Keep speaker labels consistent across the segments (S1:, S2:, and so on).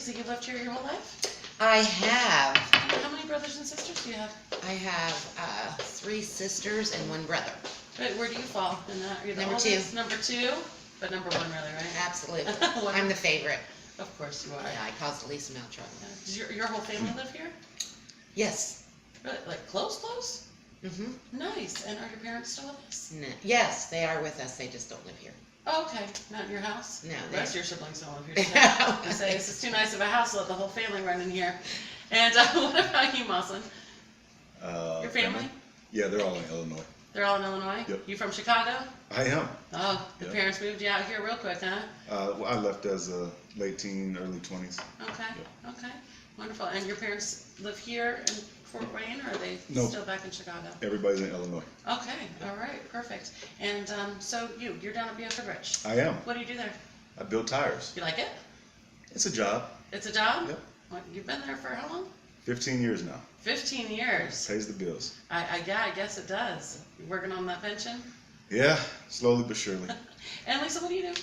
S1: So you've lived here your whole life?
S2: I have.
S1: How many brothers and sisters do you have?
S2: I have 3 sisters and 1 brother.
S1: Where do you fall in that? You're the
S2: Number
S1: oldest?
S2: 2.
S1: Number 2? But number 1 really, right?
S2: Absolutely. I'm the favorite.
S1: Of course you are.
S2: Yeah, I caused the least amount of trouble.
S1: Does your whole family live here?
S2: Yes.
S1: Really? Like close?
S2: Mm-hmm.
S1: Nice. And are your parents still with us?
S2: Yes, they are with us. They just don't live here.
S1: Oh, okay. Not in your house?
S2: No.
S1: The rest of your siblings don't live here. I say, this is too nice of a house to let the whole family run in here. And what about you, Maussan? Your family?
S3: Yeah, they're all in Illinois.
S1: They're all in Illinois?
S3: Yep.
S1: You from Chicago?
S3: I am.
S1: Oh, the
S3: Yep.
S1: parents moved you out here real quick, huh?
S3: Well, I left as a late teen, early 20s.
S1: Okay, okay. Wonderful. And your parents live here in Fort Wayne, or are they
S3: Nope.
S1: still back in Chicago?
S3: Everybody's in Illinois.
S1: Okay, all right, perfect. And so you're down at Buford Rich.
S3: I am.
S1: What do you do there?
S3: I build tires.
S1: You like it?
S3: It's a job.
S1: It's a job?
S3: Yep.
S1: What, you've been there for how long?
S3: 15 years now.
S1: 15 years.
S3: Pays the bills.
S1: Yeah, I guess it does. You working on that pension?
S3: Yeah, slowly but surely.
S1: And Lisa, what do you do?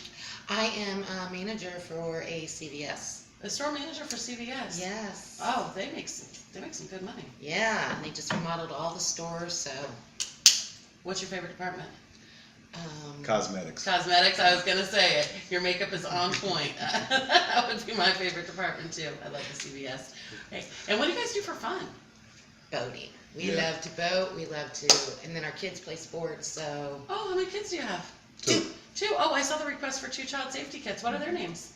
S2: I am a manager for a CVS.
S1: A store manager for CVS.
S2: Yes.
S1: Oh, they make some good money.
S2: Yeah, and they just remodeled all the stores, so.
S1: What's your favorite department?
S3: Cosmetics.
S1: Cosmetics, I was gonna say it. Your makeup is on point. That would be my favorite department too. I love the CVS. Okay. And what do you guys do for fun?
S2: Boating. We
S3: Yeah.
S2: love to boat, we love to, and then our kids play sports, so.
S1: Oh, how many kids do you have?
S3: 2.
S1: 2? Oh, I saw the request for 2 child safety kits. What are their names?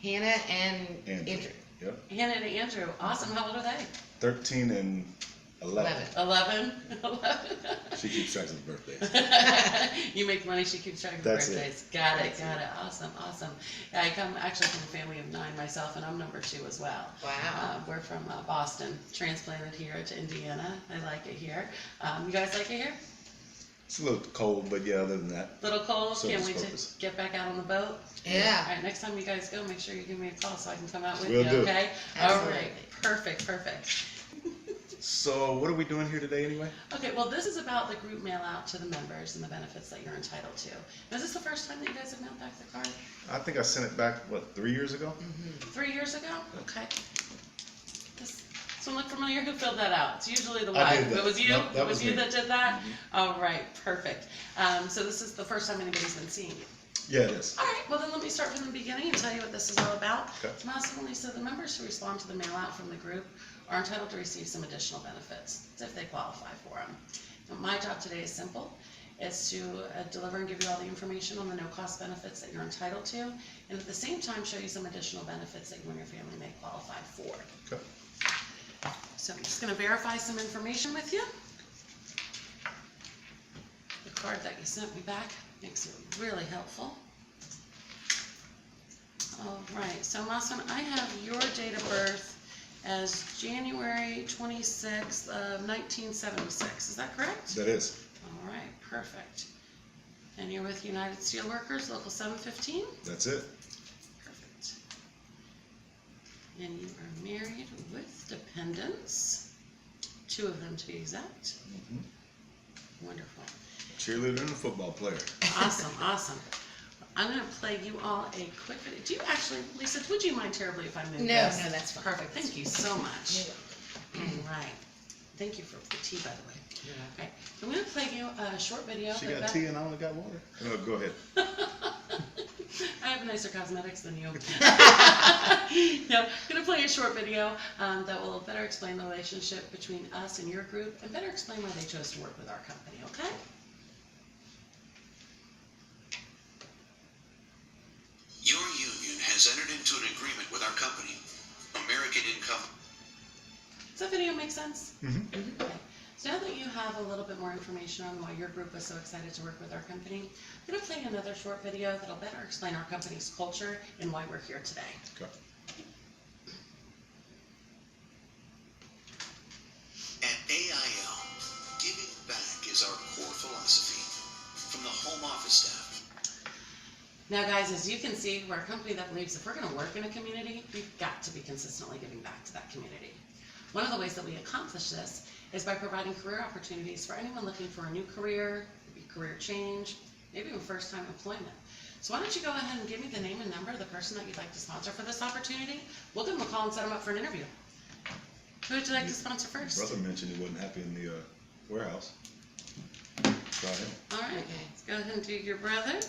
S2: Hannah and
S3: Andrew.
S2: Andrew.
S3: Yep.
S1: Hannah and Andrew. Awesome. How old are they?
S3: 13 and 11.
S1: 11? 11?
S3: She keeps track of the birthdays.
S1: You make money, she keeps track of
S3: That's
S1: birthdays. Got it. Awesome. Yeah, I come actually from a family of 9 myself, and I'm number 2 as well.
S2: Wow.
S1: We're from Boston, transplanted here to Indiana. I like it here. You guys like it here?
S3: It's a little cold, but yeah, other than that.
S1: Little cold. Can't
S3: Service
S1: wait
S3: purpose.
S1: to get back out on the boat.
S2: Yeah.
S1: All right, next time you guys go, make sure you give me a call so I can come out with
S3: Will
S1: you,
S3: do.
S1: okay? All
S2: Absolutely.
S1: right. Perfect.
S3: So, what are we doing here today anyway?
S1: Okay, well, this is about the group mail out to the members and the benefits that you're entitled to. Now, is this the first time that you guys have mailed back the card?
S3: I think I sent it back, 3 years ago?
S1: 3 years ago? Okay. This one look familiar? Who filled that out? It's usually the
S3: I
S1: wife.
S3: did that.
S1: It was you?
S3: Nope, that
S1: It was
S3: was
S1: you
S3: me.
S1: that did that? All right, perfect. So this is the first time anybody's been seeing you.
S3: Yeah, it is.
S1: All right, well then let me start from the beginning and tell you what this is all about.
S3: Okay.
S1: Maussan, Lisa, the members who respond to the mail out from the group are entitled to receive some additional benefits if they qualify for them. Now, my job today is simple. It's to deliver and give you all the information on the no-cost benefits that you're entitled to, and at the same time show you some additional benefits that you and your family may qualify for.
S3: Okay.
S1: So I'm just going to verify some information with you. The card that you sent me back makes it really helpful. All right, so Maussan, I have your date of birth as January 26th of 1976. Is that correct?
S3: That is.
S1: All right, perfect. And you're with United Steelworkers, Local 715?
S3: That's it.
S1: Perfect. And you are married with dependents, 2 of them to be exact. Wonderful.
S3: Cheerleader and a football player.
S1: Awesome. I'm going to play you all a quick video. Do you actually, Lisa, would you mind terribly if I moved
S2: No,
S1: this?
S2: no, that's fine.
S1: Perfect. Thank you so much.
S2: You're
S1: All right. Thank you for the tea, by the way.
S2: welcome.
S1: Okay. I'm going to play you a short video.
S3: She
S1: that
S3: got tea and I only got water. No, go ahead.
S1: I have nicer cosmetics than you. No, I'm going to play a short video that will better explain the relationship between us and your group and better explain why they chose to work with our company, okay?
S4: Your union has entered into an agreement with our company, American Income.
S1: Does that video make sense?
S3: Mm-hmm.
S1: Okay. So now that you have a little bit more information on why your group was so excited to work with our company, I'm going to play another short video that'll better explain our company's culture and why we're here today.
S3: Okay.
S4: At AIL, giving back is our core philosophy. From the home office staff.
S1: Now guys, as you can see, we're a company that believes if we're going to work in a community, we've got to be consistently giving back to that community. One of the ways that we accomplish this is by providing career opportunities for anyone looking for a new career, maybe career change, maybe even first-time employment. So why don't you go ahead and give me the name and number of the person that you'd like to sponsor for this opportunity? We'll give them a call and set them up for an interview. Who would you like to sponsor first?
S3: Brother mentioned he wasn't happy in the warehouse. Go ahead.
S1: All right,
S2: Okay.
S1: let's go ahead and do your brother.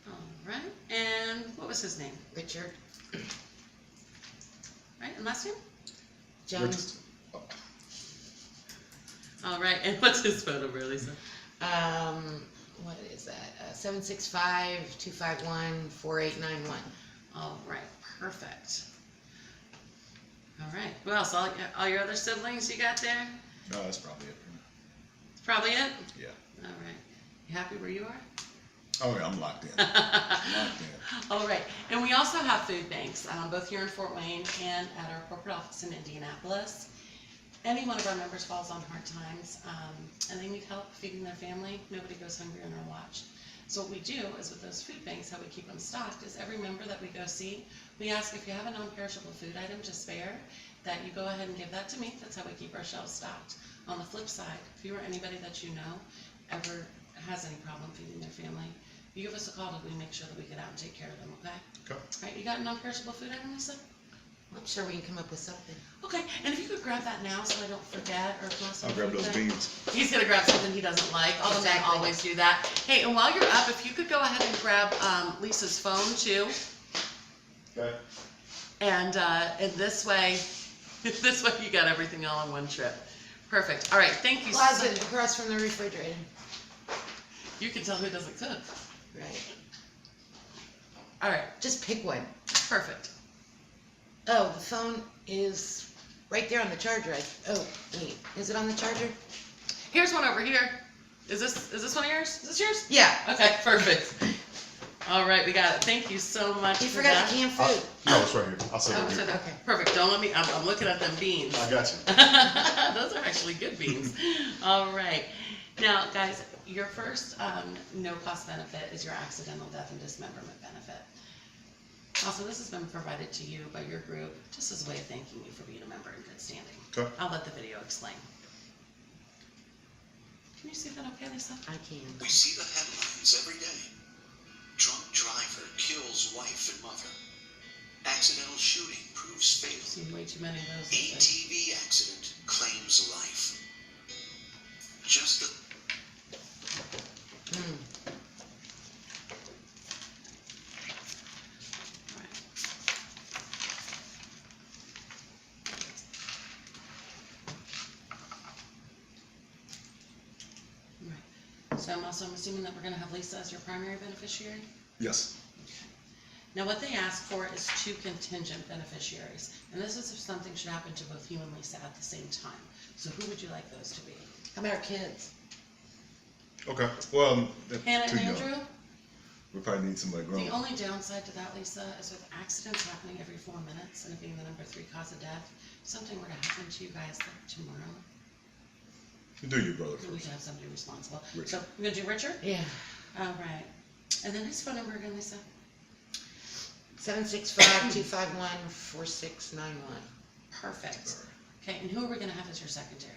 S1: All right, and what was his name?
S2: Richard
S1: Right, and last name?
S2: Jones.
S1: All right, and what's his phone number, Lisa?
S2: What is that? 765-251-4891.
S1: All right, perfect. All right, who else? All your other siblings you got there?
S3: No, that's probably it.
S1: That's probably it?
S3: Yeah.
S1: All right. You happy where you are?
S3: Oh yeah, I'm locked in. Locked in.
S1: All right, and we also have food banks, both here in Fort Wayne and at our corporate office in Indianapolis. Any one of our members falls on hard times, and they need help feeding their family. Nobody goes hungry on our watch. So what we do is with those food banks, how we keep them stocked is every member that we go see, we ask if you have a non-perishable food item to spare, that you go ahead and give that to me. That's how we keep our shelves stocked. On the flip side, if you or anybody that you know ever has any problem feeding their family, you give us a call and we make sure that we get out and take care of them, okay?
S3: Okay.
S1: All right, you got a non-perishable food item, Lisa?
S2: I'm sure we can come up with something.
S1: Okay, and if you could grab that now so I don't forget or toss
S3: I'll grab those beans.
S1: He's gonna grab something he doesn't like. All the men
S2: Exactly.
S1: always do that. Hey, and while you're up, if you could go ahead and grab Lisa's phone too,
S3: Okay.
S1: and this way, this way you got everything all in one trip. Perfect. All right, thank you.
S2: Closet across from the refrigerator.
S1: You can tell who doesn't cook.
S2: Right.
S1: All right,
S2: Just pick one.
S1: perfect.
S2: Oh, the phone is right there on the charger. Oh, wait. Is it on the charger?
S1: Here's one over here. Is this one of yours? Is this yours?
S2: Yeah.
S1: Okay, perfect. All right, we got it. Thank you so much
S2: You
S1: for
S2: forgot
S1: that.
S2: the canned food.
S3: No, it's right here. I'll say
S1: Oh,
S3: it
S1: so
S3: here.
S1: that-
S2: Okay.
S1: Perfect. Don't let me. I'm looking at them beans.
S3: I got you.
S1: Those are actually good beans. All right. Now, guys, your first no-cost benefit is your accidental death and dismemberment benefit. Also, this has been provided to you by your group just as a way of thanking you for being a member in good standing.
S3: Okay.
S1: I'll let the video explain. Can you see that okay, Lisa?
S2: I can.
S4: We see the headlines every day. Drunk driver kills wife and mother. Accidental shooting proves fatal.
S1: Seen way too many of those. lately.
S4: ATV accident claims life. Just the
S2: Mm.
S1: Right. Right. So I'm assuming that we're gonna have Lisa as your primary beneficiary?
S3: Yes.
S1: Now, what they ask for is 2 contingent beneficiaries, and this is if something should happen to both you and Lisa at the same time. So who would you like those to be?
S2: How about our kids?
S3: Okay. Well, they're
S1: Hannah
S3: too
S1: and
S3: young.
S1: Andrew?
S3: We probably need somebody grown.
S1: The only downside to that, Lisa, is with accidents happening every 4 minutes and it being the number 3 cause of death, if something were to happen to you guys like tomorrow,
S3: Do your brother
S1: we
S3: first.
S1: should have somebody responsible.
S3: Richard.
S1: So we're gonna do Richard?
S2: Yeah.
S1: All right. And then his phone number again, Lisa?
S2: 765-251-4691.
S1: Perfect. Okay, and who are we gonna have as your secondary?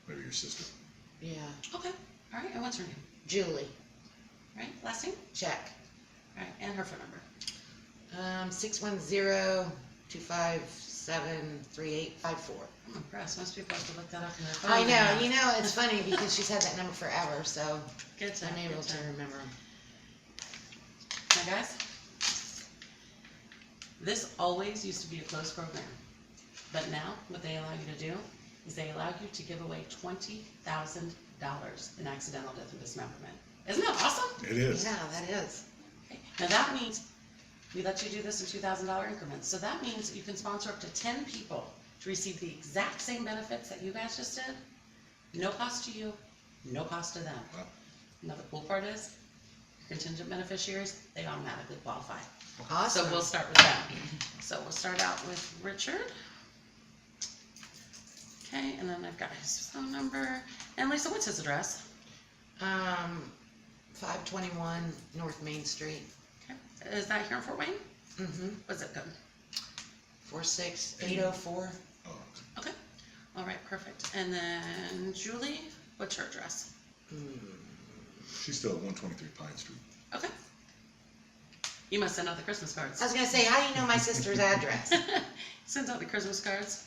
S3: Maybe your sister.
S2: Yeah.
S1: Okay, all right, and what's her name?
S2: Julie.
S1: All right, last name?
S2: Check.
S1: All right, and her phone number.
S2: 610-257-3854.
S1: I'm impressed, most people have to look that up in their phone.
S2: I know, you know, it's funny because she's had that number forever, so
S1: Good time,
S2: I'm able
S1: good
S2: to
S1: time.
S2: remember them.
S1: Now, guys, this always used to be a closed program, but now what they allow you to do is they allow you to give away $20,000 in accidental death and dismemberment. Isn't that awesome?
S3: It is.
S2: Yeah, that is.
S1: Okay. Now that means we let you do this in $2,000 increments. So that means you can sponsor up to 10 people to receive the exact same benefits that you guys just did. No cost to you, no cost to them.
S3: Wow.
S1: Now the cool part is, your contingent beneficiaries, they automatically qualify.
S2: Awesome.
S1: So we'll start with them. So we'll start out with Richard. Okay, and then I've got his phone number. And Lisa, what's his address?
S2: 521 North Main Street.
S1: Okay. Is that here in Fort Wayne?
S2: Mm-hmm.
S1: What's it code?
S2: 46804.
S3: Oh,
S1: Okay. All right, perfect. And then Julie, what's her address?
S3: She's still at 123 Pine Street.
S1: Okay. You must send out the Christmas cards.
S2: I was gonna say, how do you know my sister's address?
S1: Sends out the Christmas cards.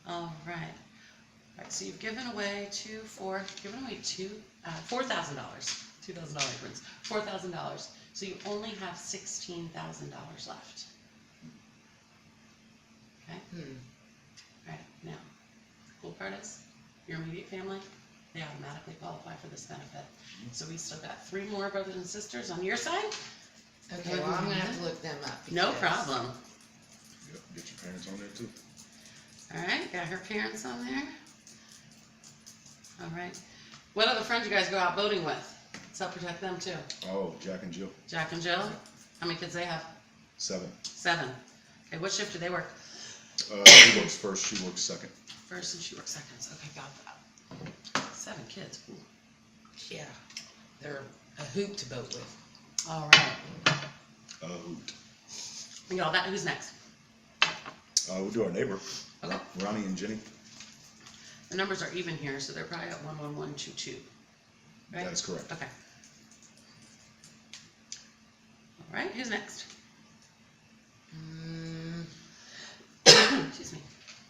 S1: All right. All right, so you've given away $4,000, $2,000 increments, $4,000. So you only have $16,000 left. Okay. All right. Now, the cool part is your immediate family, they automatically qualify for this benefit. So we still got 3 more brothers and sisters on your side.
S2: Okay, well, I'm gonna have to look them up.
S1: No
S2: because-
S1: problem.
S3: Yep, get your parents on there too.
S1: All right, got her parents on there. All right. What other friends you guys go out boating with? Let's help protect them too.
S3: Oh, Jack and Jill,
S1: Jack and Jill. How many kids they have?
S3: 7.
S1: 7. Okay, what shift do they work?
S3: He works first, she works second.
S1: First and she works seconds. Okay, got that. 7 kids. Ooh.
S2: Yeah, they're a hoot to boat with.
S1: All right.
S3: Hoot.
S1: You got all that. Who's next?
S3: We'll do our neighbor,
S1: Okay.
S3: Ronnie and Jenny.
S1: The numbers are even here, so they're probably at 11122. Right?
S3: That is correct.
S1: Okay. All right. Who's next? Excuse me.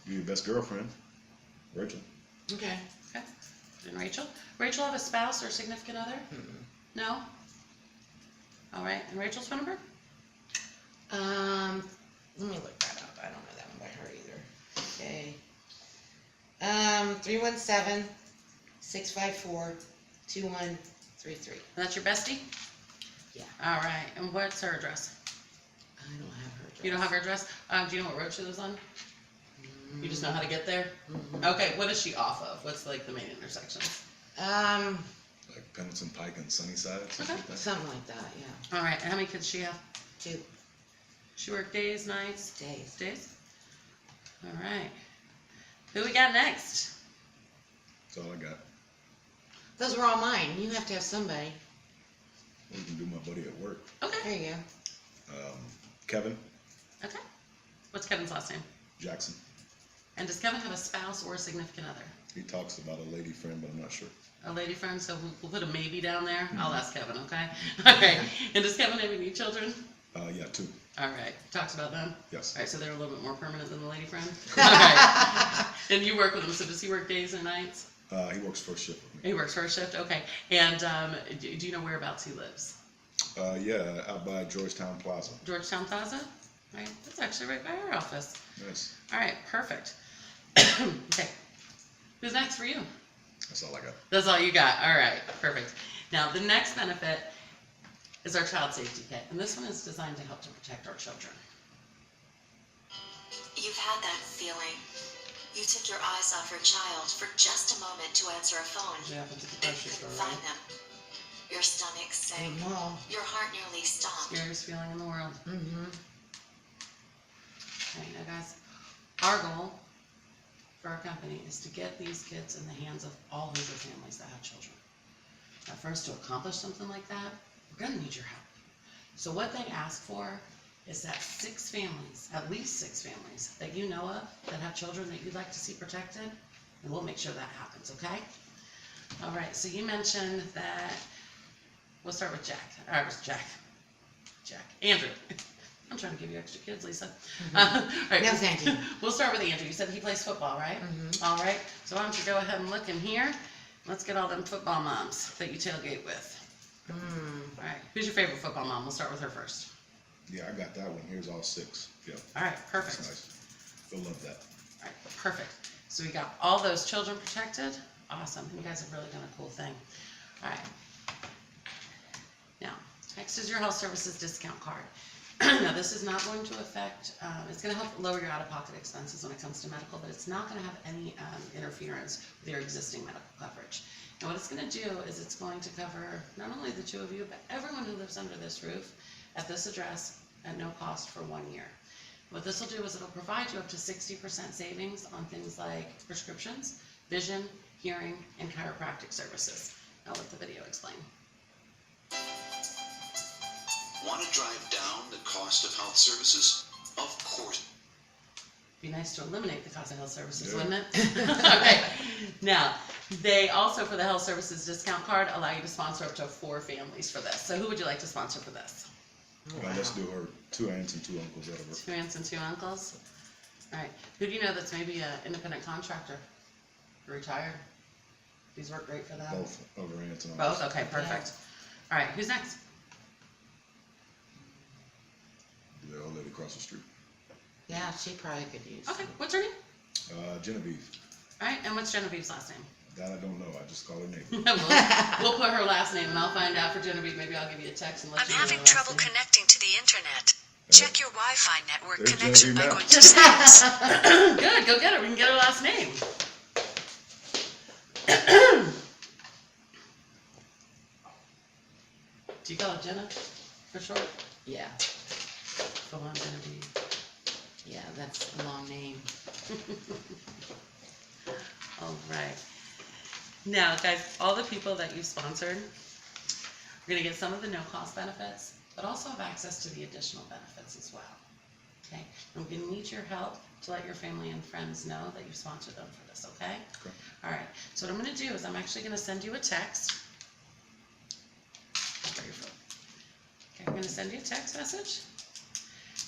S3: You're your best girlfriend, Rachel.
S2: Okay.
S1: Okay. And Rachel? Rachel have a spouse or significant other? No? All right. And Rachel's phone number?
S2: Let me look that up. I don't know that one by heart either. Okay. 317-654-2133.
S1: That's your bestie?
S2: Yeah.
S1: All right. And what's her address?
S2: I don't have her address.
S1: You don't have her address? Do you know what road she lives on? You just know how to get there?
S2: Mhm.
S1: Okay. What is she off of? What's like the main intersections?
S3: Like Pendleton Pike and Sunnyside, something like that.
S2: Something like that, yeah.
S1: All right. And how many kids she have?
S2: 2
S1: She work days, nights?
S2: days.
S1: Days? All right. Who we got next?
S3: That's all I got.
S2: Those were all mine. You have to have somebody.
S3: We can do my buddy at work.
S1: Okay.
S2: There you go.
S3: Kevin
S1: Okay. What's Kevin's last name?
S3: Jackson.
S1: And does Kevin have a spouse or a significant other?
S3: He talks about a lady friend, but I'm not sure.
S1: A lady friend, so we'll put a maybe down there. I'll ask Kevin, okay? All right. And does Kevin have any children?
S3: Yeah, 2.
S1: All right. Talks about them?
S3: Yes.
S1: All right, so they're a little bit more permanent than the lady friend? All right. And you work with him, so does he work days or nights?
S3: He works first shift with me.
S1: He works first shift? Okay. And do you know whereabouts he lives?
S3: Yeah, out by Georgetown Plaza.
S1: Georgetown Plaza? Right. That's actually right by our office.
S3: Nice.
S1: All right, perfect. Okay. Who's next for you?
S3: That's all I got.
S1: That's all you got. All right, perfect. Now, the next benefit is our child safety kit, and this one is designed to help to protect our children.
S5: You've had that feeling. You took your eyes off your child for just a moment to answer a phone
S1: What happened to the
S5: and
S1: grocery store,
S5: couldn't
S1: right?
S5: find them. Your stomach sank.
S2: Mom.
S5: Your heart nearly stopped.
S1: Scariest feeling in the world.
S2: Mm-hmm.
S1: Okay, now guys, our goal for our company is to get these kids in the hands of all Hoover families that have children. Now, for us to accomplish something like that, we're gonna need your help. So what they ask for is that 6 families, at least 6 families, that you know of that have children that you'd like to see protected, and we'll make sure that happens, okay? All right, so you mentioned that, we'll start with Jack. All right, Jack. Andrew. I'm trying to give you extra kids, Lisa. All right,
S2: No, thank you.
S1: We'll start with Andrew. You said he plays football, right?
S2: Mhm.
S1: All right. So why don't you go ahead and look in here. Let's get all them football moms that you tailgate with. All right. Who's your favorite football mom? We'll start with her first.
S3: Yeah, I got that one. Here's all 6. Yeah,
S1: All right.
S3: that's
S1: Perfect.
S3: nice. They'll love that.
S1: All right. Perfect. So we got all those children protected. Awesome. You guys have really done a cool thing. All right. Now, next is your health services discount card. Now, this is not going to affect, it's going to help lower your out-of-pocket expenses when it comes to medical, but it's not going to have any interference with your existing medical coverage. And what it's going to do is it's going to cover not only the 2 of you, but everyone who lives under this roof at this address at no cost for 1 year. What this will do is it'll provide you up to 60% savings on things like prescriptions, vision, hearing, and chiropractic services. I'll let the video explain.
S4: Want to drive down the cost of health services? Of course.
S1: Be nice to eliminate the cost of health services,
S3: Yeah.
S1: wouldn't it? Okay. Now, they also, for the health services discount card, allow you to sponsor up to 4 families for this. So who would you like to sponsor for this?
S2: Oh,
S3: Now, let's
S2: wow.
S3: do her 2 aunts and 2 uncles, that'll work.
S1: 2 aunts and 2 uncles? All right. Who do you know that's maybe an independent contractor? Retired? These work great for them?
S3: Both of her aunts and uncles.
S1: Both? Okay, perfect. All right, who's next?
S3: The old lady across the street.
S2: Yeah, she probably could use.
S1: Okay, what's her name?
S3: Genevieve.
S1: All right, and what's Genevieve's last name?
S3: That I don't know, I just call her neighbor.
S1: we'll put her last name, and I'll find out for Genevieve. Maybe I'll give you a text and let
S6: I'm
S1: you know
S6: having
S1: her last
S6: trouble
S1: name.
S6: connecting to the internet. Check your Wi-Fi network
S3: There's
S6: connection by
S3: Genevieve now.
S6: going to settings.
S1: Good, go get her. We can get her last name. Do you call her Jenna for short?
S2: Yeah,
S1: Go on, Genevieve.
S2: yeah, that's a long name.
S1: All right. Now, guys, all the people that you sponsored, we're going to get some of the no-cost benefits, but also have access to the additional benefits as well. Okay? I'm going to need your help to let your family and friends know that you sponsored them for this, okay?
S3: Okay.
S1: All right. So what I'm going to do is I'm actually going to send you a text. Where your phone? Okay, I'm going to send you a text message.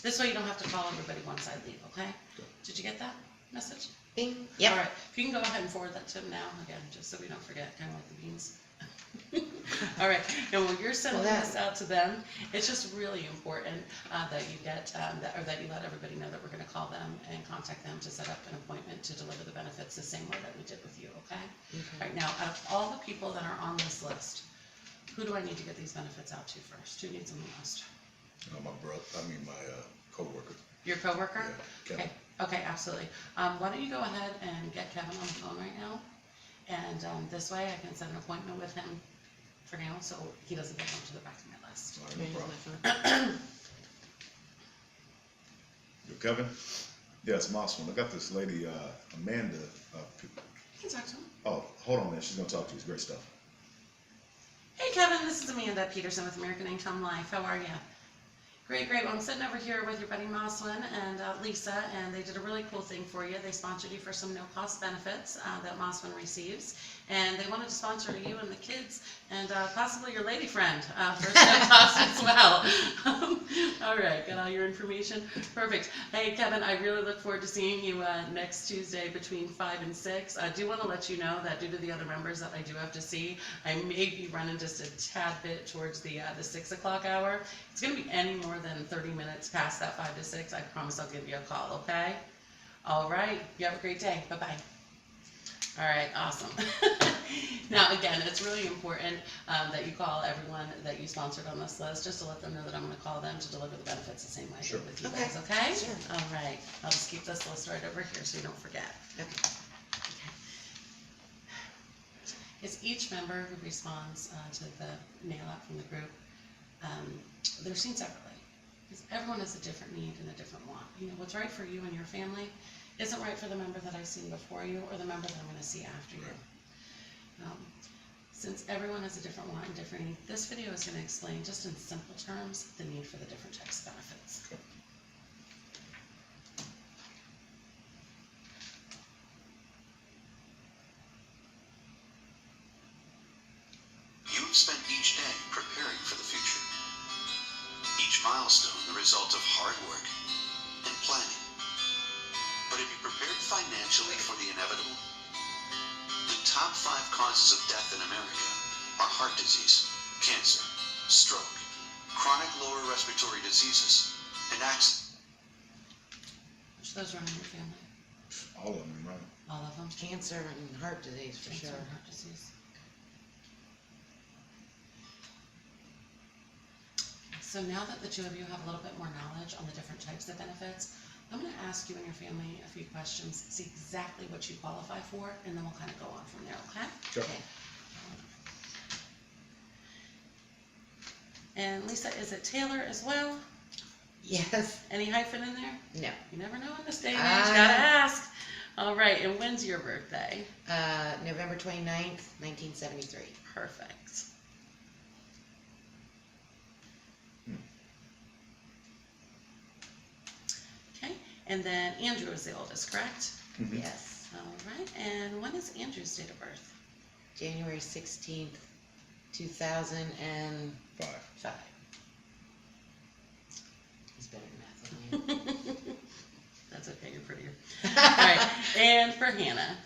S1: This way you don't have to call everybody once I leave, okay?
S3: Okay.
S1: Did you get that message?
S2: Bing.
S1: All
S2: Yep.
S1: right, if you can go ahead and forward that to him now, again, just so we don't forget, kind of like the beans. All right, and when you're sending
S2: Well,
S1: this out to them, it's just really important that you get, that you let everybody know that we're gonna call them and contact them to set up an appointment to deliver the benefits the same way that we did with you, okay? All right, now, out of all the people that are on this list, who do I need to get these benefits out to first? Who needs them the most?
S3: My brother, my coworker.
S1: Your coworker?
S3: Yeah, Kevin.
S1: Okay, absolutely. Why don't you go ahead and get Kevin on the phone right now? And this way I can set an appointment with him for now, so he doesn't get bumped to the back of my list.
S3: All right, no
S2: Here's
S3: problem.
S2: my phone.
S3: Yo, Kevin? Yeah, it's Mossman. I got this lady, Amanda.
S1: You can talk to him.
S3: Oh, hold on, man. She's gonna talk to you. It's great stuff.
S1: Hey Kevin, this is Amanda Peterson with American Income Life. How are you? Great, great. Well, I'm sitting over here with your buddy Moslin and Lisa, and they did a really cool thing for you. They sponsored you for some no-cost benefits that Moslin receives, and they wanted to sponsor you and the kids, and possibly your lady friend for no cost as well. All right, got all your information? Perfect. Hey Kevin, I really look forward to seeing you next Tuesday between 5 and 6. I do want to let you know that due to the other members that I do have to see, I may be running just a tad bit towards the 6 o'clock hour. It's going to be any more than 30 minutes past that 5 to 6. I promise I'll give you a call, okay? All right. You have a great day. Bye-bye. All right. Awesome. Now, again, it's really important that you call everyone that you sponsored on this list just to let them know that I'm going to call them to deliver the benefits the same way I
S3: Sure.
S1: did with you
S2: Okay.
S1: guys, okay?
S2: Sure.
S1: All right. I'll just keep this list right over here so you don't forget.
S2: Okay.
S1: Is each member who responds to the mail out from the group, they're seen separately. Because everyone has a different need and a different want. You know, what's right for you and your family isn't right for the member that I've seen before you or the member that I'm going to see after you. Since everyone has a different want and different need, this video is going to explain just in simple terms the need for the different types of benefits.
S3: Okay.
S4: You've spent each day preparing for the future. Each milestone the result of hard work and planning. But have you prepared financially for the inevitable? The top 5 causes of death in America are heart disease, cancer, stroke, chronic lower respiratory diseases, and accidents.
S1: Which of those run in your family?
S3: All of them, right?
S1: All of them?
S2: Cancer and heart disease for
S1: Cancer
S2: sure.
S1: and heart disease. So now that the two of you have a little bit more knowledge on the different types of benefits, I'm going to ask you and your family a few questions, see exactly what you qualify for, and then we'll kind of go on from there, okay?
S3: Sure.
S2: Okay.
S1: And Lisa, is it Taylor as well?
S2: Yes.
S1: Any hyphen in there?
S2: No.
S1: You never know in this day and age, gotta ask. All right, and when's your birthday?
S2: November 29th, 1973.
S1: Perfect. Okay, And then Andrew is the oldest, correct?
S3: Mhm.
S2: Yes,
S1: All right, and when is Andrew's date of birth?
S2: January 16th, 2005.
S3: 5.
S2: He's better than math than you.
S1: That's okay, you're prettier. All right, and for Hannah,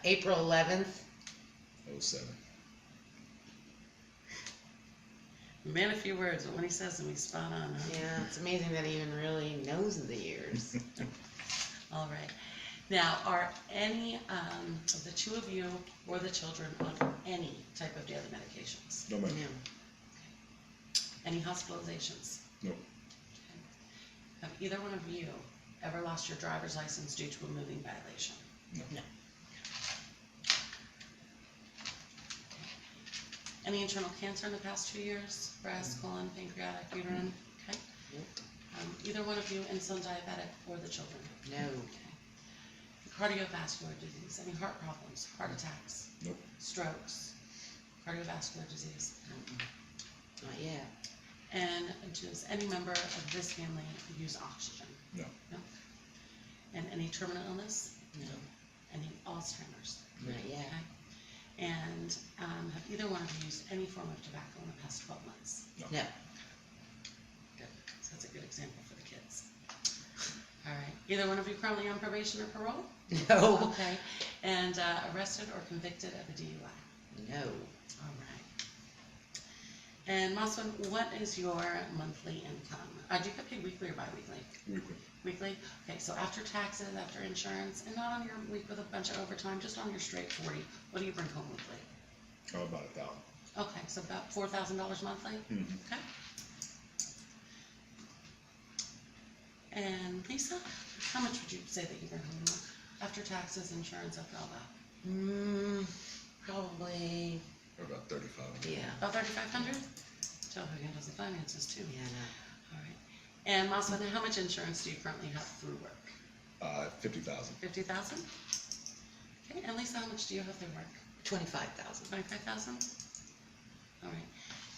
S2: April 11th.
S3: 07.
S1: man, a few words, but when he says them, he's spot on, huh?
S2: Yeah, it's amazing that he even really knows the years.
S1: All right. Now, are any of the two of you or the children on any type of daily medications?
S3: No, ma'am.
S2: No.
S1: Any hospitalizations?
S3: Nope.
S1: Have either one of you ever lost your driver's license due to a moving violation?
S3: No.
S2: No.
S1: Any internal cancer in the past 2 years? Breast, colon, pancreatic, uterine? Okay.
S2: Nope.
S1: Either one of you insulin diabetic or the children?
S2: No.
S1: Okay. Cardiovascular disease, any heart problems, heart attacks,
S3: Nope.
S1: strokes, cardiovascular disease?
S2: Not yet.
S1: And does any member of this family use oxygen?
S3: No.
S1: No. And any terminal illness?
S2: No.
S1: Any Alzheimer's?
S2: Not yet.
S1: Okay. And have either one of you used any form of tobacco in the past 12 months?
S3: No.
S2: No.
S1: Good. So that's a good example for the kids. All right. Either one of you currently on probation or parole?
S2: No.
S1: Okay. And arrested or convicted of a DUI?
S2: No.
S1: All right. And Mosman, what is your monthly income? Do you get paid weekly or bi-weekly?
S3: Weekly.
S1: Weekly? Okay, so after taxes, after insurance, and not on your week with a bunch of overtime, just on your straight 40, what do you bring home weekly?
S3: Oh, about 1,000.
S1: Okay, so about $4,000 monthly?
S3: Mhm.
S1: Okay. And Lisa, how much would you say that you bring home a month? After taxes, insurance, after all that?
S2: Probably,
S3: Or about 35.
S2: yeah.
S1: About 3,500? Tell who handles the finances too.
S2: Yeah, no.
S1: All right. And Mosman, how much insurance do you currently have through work?
S3: 50,000.
S1: 50,000? Okay, and Lisa, how much do you have through work?
S2: 25,000.
S1: 25,000? All right.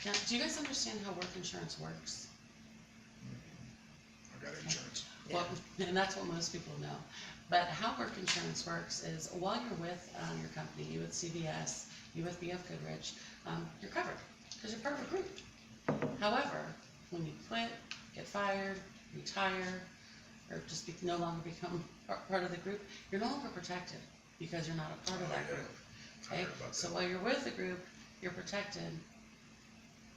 S1: Now, do you guys understand how work insurance works?
S3: I got insurance.
S1: Well, and that's what most people know. But how work insurance works is while you're with your company, you with CVS, you with BF Goodrich, you're covered because you're part of a group. However, when you quit, get fired, retire, or just no longer become part of the group, you're no longer protected because you're not a part of
S3: Oh,
S1: that
S3: yeah.
S1: group.
S3: I
S1: Okay?
S3: heard about
S1: So
S3: that.
S1: while you're with the group, you're protected.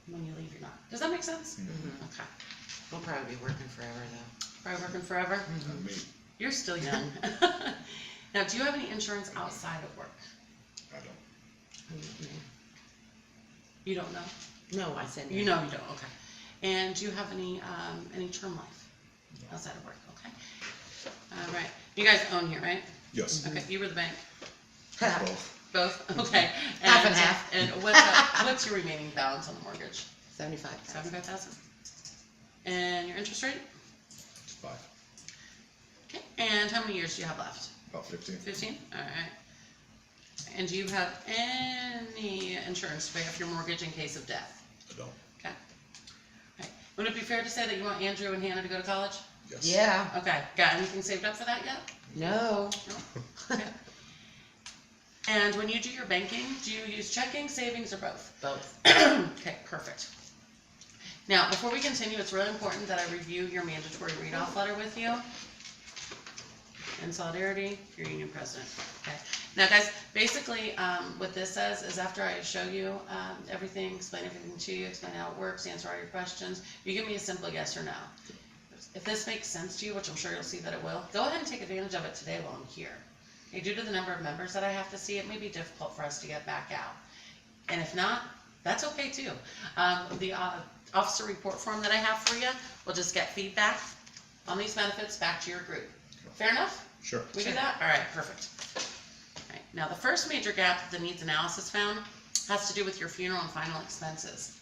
S1: When you leave, you're not. Does that make sense?
S3: Mhm.
S1: Okay.
S2: We'll probably be working forever though.
S1: Probably working forever?
S3: Not me.
S1: You're still young. Now, do you have any insurance outside of work?
S3: I don't.
S1: You don't know?
S2: No, I said no.
S1: You know you don't, okay. And do you have any term life outside of work? Okay. All right. You guys own here, right?
S3: Yes.
S1: Okay, you were the bank?
S3: Both.
S1: Both? Okay.
S2: Half and half.
S1: And what's your remaining balance on the mortgage?
S2: 75,000.
S1: 75,000? And your interest rate?
S3: It's 5.
S1: Okay. And how many years do you have left?
S3: About 15.
S1: 15? All right. And do you have any insurance to pay off your mortgage in case of death?
S3: I don't.
S1: Okay. All right. Would it be fair to say that you want Andrew and Hannah to go to college?
S3: Yes.
S2: Yeah.
S1: Okay. Got anything saved up for that yet?
S2: No.
S1: No? Okay. And when you do your banking, do you use checking, savings, or both?
S2: Both.
S1: Okay, perfect. Now, before we continue, it's really important that I review your mandatory read-off letter with you. In solidarity, your union president. Okay. Now, guys, basically, what this says is after I show you everything, explain everything to you, explain how it works, answer all your questions, you give me a simple yes or no. If this makes sense to you, which I'm sure you'll see that it will, go ahead and take advantage of it today while I'm here. Okay, due to the number of members that I have to see, it may be difficult for us to get back out. And if not, that's okay too. The officer report form that I have for you will just get feedback on these benefits back to your group. Fair enough?
S3: Sure.
S1: We do that? All right, perfect. All right, now the first major gap that the needs analysis found has to do with your funeral and final expenses.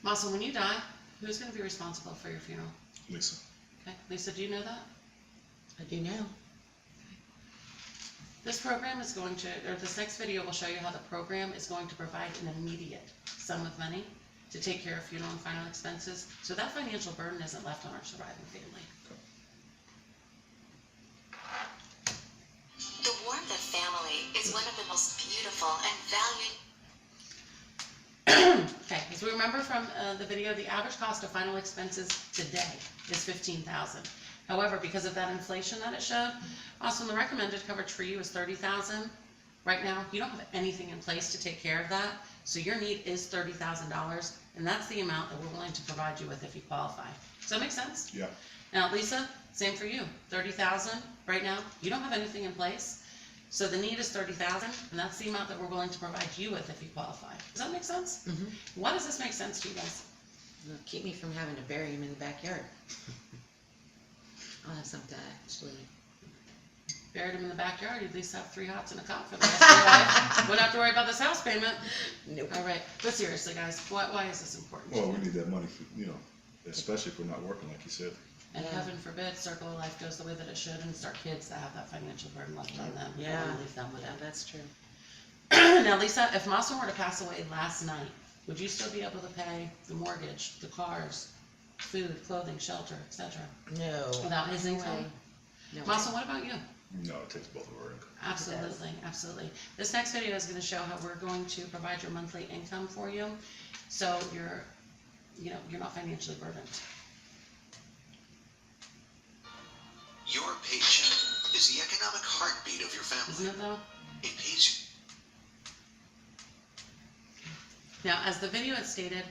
S1: Masa, when you die, who's going to be responsible for your funeral?
S3: Lisa.
S1: Okay, Lisa, do you know that?
S2: I do now.
S1: This program is going to, or this next video will show you how the program is going to provide an immediate sum of money to take care of funeral and final expenses, so that financial burden isn't left on our surviving family.
S5: is one of the most beautiful and valued.
S1: Okay, as we remember from the video, the average cost of final expenses today is $15,000. However, because of that inflation that it showed, also the recommended coverage for you is $30,000. Right now, you don't have anything in place to take care of that, so your need is $30,000, and that's the amount that we're willing to provide you with if you qualify. Does that make sense?
S3: Yeah.
S1: Now, Lisa, same for you. $30,000 right now. You don't have anything in place, so the need is $30,000, and that's the amount that we're willing to provide you with if you qualify. Does that make sense?
S2: Mhm.
S1: Why does this make sense to you guys?
S2: It'll keep me from having to bury him in the backyard. I'll have something to actually.
S1: Buried him in the backyard. You'd at least have 3 hots and a cot for the rest of your life. Wouldn't have to worry about this house payment.
S2: Nope.
S1: All right, but seriously, guys, why is this important?
S3: Well, we need that money for, especially if we're not working, like you said.
S1: And
S2: Yeah.
S1: heaven forbid, Circle of Life goes the way that it should, and it's our kids that have that financial burden left on them. We don't
S2: Yeah.
S1: wanna leave them with
S2: Yeah,
S1: it.
S2: that's true.
S1: Now, Lisa, if Mason were to pass away last night, would you still be able to pay the mortgage, the cars, food, clothing, shelter, etc.,
S2: No.
S1: without his
S2: No
S1: income?
S2: way. No way.
S1: Mason, what about you?
S3: No, it takes both of our income.
S1: Absolutely, absolutely. This next video is gonna show how we're going to provide your monthly income for you, so you're not financially burdened.
S4: Your paycheck is the economic heartbeat of your family.
S1: Isn't it though?
S4: It pays you.
S1: Now, as the video had stated,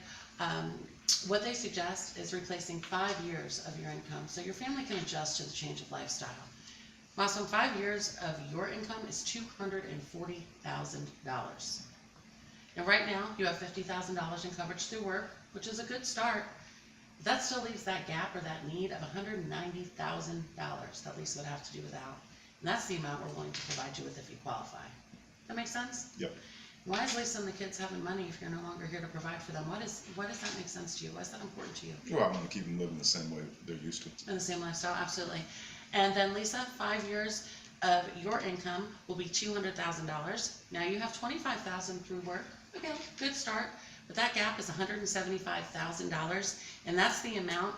S1: what they suggest is replacing 5 years of your income, so your family can adjust to the change of lifestyle. Mason, 5 years of your income is $240,000. Now, right now, you have $50,000 in coverage through work, which is a good start. But that still leaves that gap or that need of $190,000 that Lisa would have to do without. And that's the amount we're willing to provide you with if you qualify. That make sense?
S3: Yep.
S1: Why is Lisa and the kids having money if you're no longer here to provide for them? Why does that make sense to you? Why is that important to you?
S3: Well, I want to keep them living the same way they're used to.
S1: In the same lifestyle, absolutely. And then Lisa, 5 years of your income will be $200,000. Now you have $25,000 through work. Okay, good start. But that gap is $175,000, and that's the amount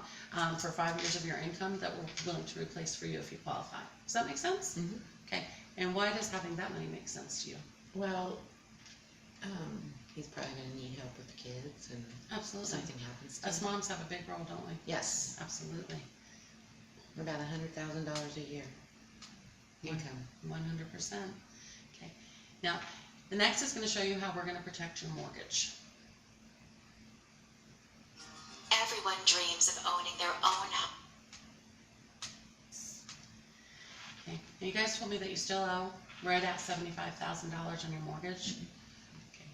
S1: for 5 years of your income that we're willing to replace for you if you qualify. Does that make sense?
S2: Mhm.
S1: Okay. And why does having that money make sense to you?
S2: Well, he's probably gonna need help with the kids and
S1: Absolutely.
S2: something happens to
S1: Us
S2: him.
S1: moms have a big role, don't we?
S2: Yes,
S1: Absolutely.
S2: about $100,000 a year income.
S1: 100%. Okay. Now, the next is going to show you how we're going to protect your mortgage.
S5: Everyone dreams of owning their own home.
S1: Okay. And you guys told me that you still owe right at $75,000 on your mortgage. Okay.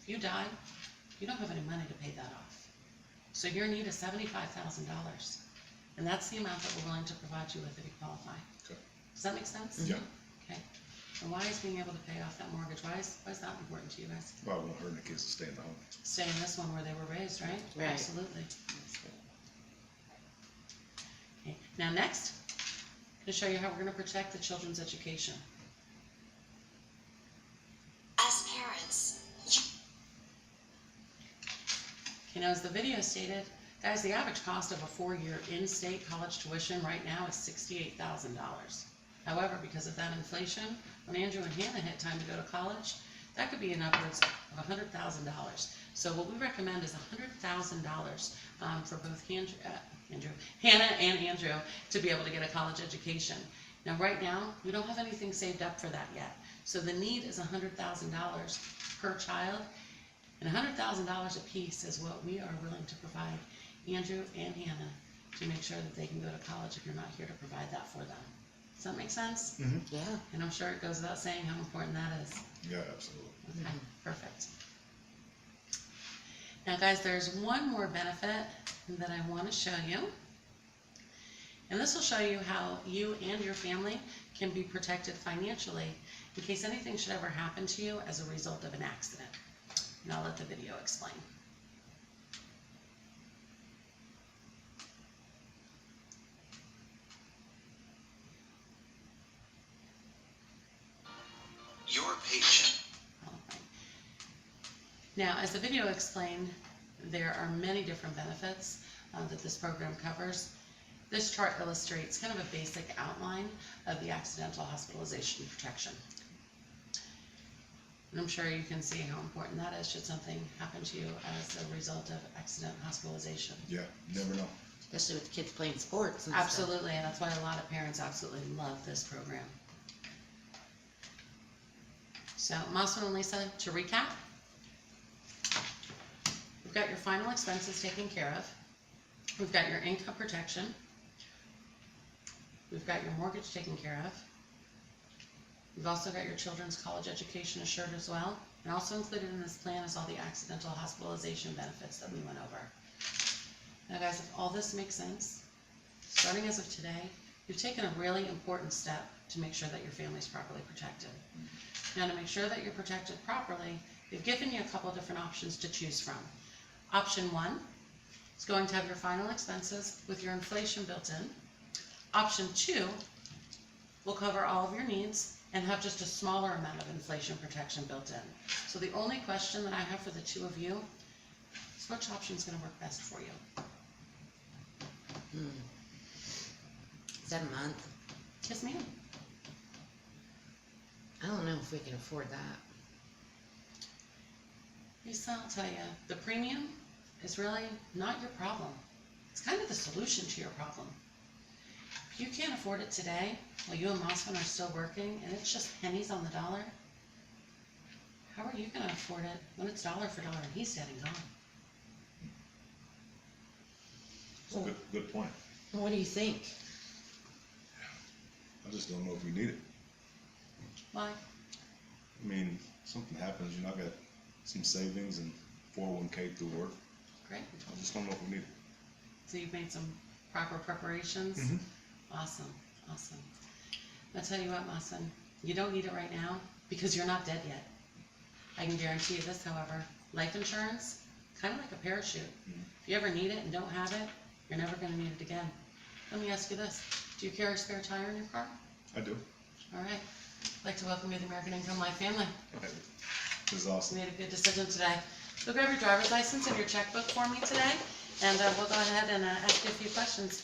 S1: If you die, you don't have any money to pay that off. So your need is $75,000. And that's the amount that we're willing to provide you with if you qualify.
S3: Okay.
S1: Does that make sense?
S3: Yeah.
S1: Okay. And why is being able to pay off that mortgage, why is that important to you guys?
S3: Well, I want her and the kids to stay in the home.
S1: Stay in this one where they were raised, right?
S2: Right.
S1: Absolutely. Okay. Now next, I'm going to show you how we're going to protect the children's education.
S5: As parents,
S1: Okay, now as the video stated, guys, the average cost of a 4-year in-state college tuition right now is $68,000. However, because of that inflation, when Andrew and Hannah hit time to go to college, that could be in upwards of $100,000. So what we recommend is $100,000 for both Hannah and Andrew to be able to get a college education. Now, right now, we don't have anything saved up for that yet. So the need is $100,000 per child, and $100,000 a piece is what we are willing to provide Andrew and Hannah to make sure that they can go to college if you're not here to provide that for them. Does that make sense?
S2: Yeah.
S1: And I'm sure it goes without saying how important that is.
S3: Yeah, absolutely.
S1: Okay, perfect. Now guys, there's one more benefit that I want to show you. And this will show you how you and your family can be protected financially in case anything should ever happen to you as a result of an accident. And I'll let the video explain.
S4: Your paycheck.
S1: Alright. Now, as the video explained, there are many different benefits that this program covers. This chart illustrates kind of a basic outline of the accidental hospitalization protection. And I'm sure you can see how important that is should something happen to you as a result of accident hospitalization.
S3: Yeah, you never know.
S2: Especially with kids playing sports and stuff.
S1: Absolutely, and that's why a lot of parents absolutely love this program. So, Mausman and Lisa, to recap, we've got your final expenses taken care of. We've got your income protection. We've got your mortgage taken care of. We've also got your children's college education assured as well. And also included in this plan is all the accidental hospitalization benefits that we went over. Now guys, if all this makes sense, starting as of today, you've taken a really important step to make sure that your family's properly protected. Now to make sure that you're protected properly, they've given you a couple different options to choose from. Option 1 is going to have your final expenses with your inflation built in. Option 2 will cover all of your needs and have just a smaller amount of inflation protection built in. So the only question that I have for the two of you is which option is going to work best for you?
S2: Is that a month?
S1: Yes, ma'am.
S2: I don't know if we can afford that.
S1: Lisa, I'll tell you, the premium is really not your problem. It's kind of the solution to your problem. If you can't afford it today, while you and Mossman are still working, and it's just pennies on the dollar, how are you going to afford it when it's dollar for dollar and he's dead and gone?
S3: It's a good point.
S2: What do you think?
S3: I just don't know if we need it.
S1: Why?
S3: I mean, something happens, you know, I got some savings and 401k through work.
S1: Great.
S3: I just don't know if we need it.
S1: So you've made some proper preparations?
S3: Mhm.
S1: Awesome, awesome. I'll tell you what, Mossman, you don't need it right now because you're not dead yet. I can guarantee you this, however, life insurance, kind of like a parachute. If you ever need it and don't have it, you're never going to need it again. Let me ask you this. Do you carry a spare tire in your car?
S3: I do.
S1: All right. I'd like to welcome you to the American Income Life family.
S3: This is
S1: You
S3: awesome.
S1: made a good decision today. So grab your driver's license and your checkbook for me today, and we'll go ahead and ask you a few questions.